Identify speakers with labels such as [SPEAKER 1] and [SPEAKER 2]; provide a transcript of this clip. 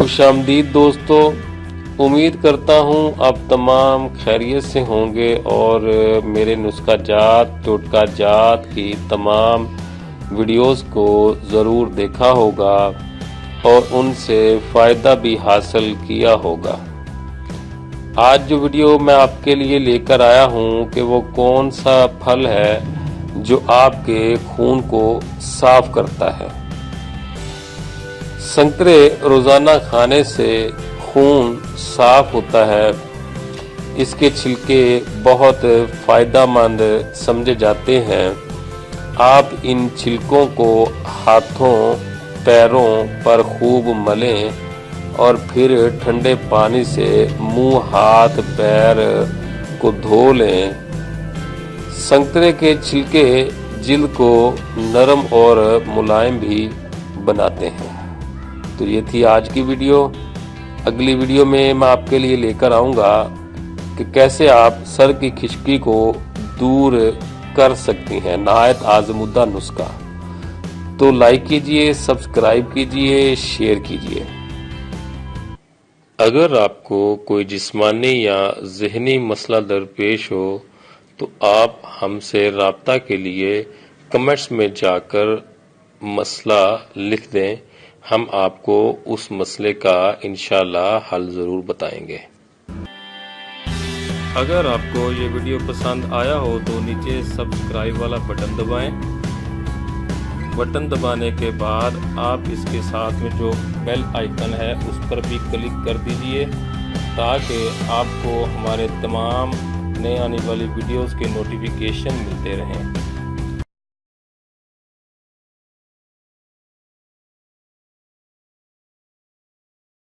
[SPEAKER 1] खुशामदीद दोस्तों, उम्मीद करता हूँ आप तमाम खैरियत से होंगे और मेरे नुस्खा जात टोटका जात की तमाम वीडियोस को ज़रूर देखा होगा और उनसे फ़ायदा भी हासिल किया होगा। आज जो वीडियो मैं आपके लिए लेकर आया हूँ कि वो कौन सा फल है जो आपके खून को साफ करता है। संतरे रोज़ाना खाने से खून साफ होता है। इसके छिलके बहुत फ़ायदेमंद समझे जाते हैं। आप इन छिलकों को हाथों पैरों पर खूब मलें और फिर ठंडे पानी से मुंह हाथ पैर को धो लें। संतरे के छिलके जिल्द को नरम और मुलायम भी बनाते हैं। तो ये थी आज की वीडियो। अगली वीडियो में मैं आपके लिए लेकर आऊँगा कि कैसे आप सर की खिचड़ी को दूर कर सकती हैं, नहायत आज़मुद्दा नुस्खा। तो लाइक कीजिए, सब्सक्राइब कीजिए, शेयर कीजिए। अगर आपको कोई जिस्मानी या ज़हनी मसला दरपेश हो तो आप हमसे राब्ता के लिए कमेंट्स में जाकर मसला लिख दें। हम आपको उस मसले का इंशाअल्लाह हल ज़रूर बताएंगे। अगर आपको ये वीडियो पसंद आया हो तो नीचे सब्सक्राइब वाला बटन दबाएं। बटन दबाने के बाद आप इसके साथ में जो बेल आइकन है उस पर भी क्लिक कर दीजिए ताकि आपको हमारे तमाम नए आने वाली वीडियोस के नोटिफिकेशन मिलते रहें।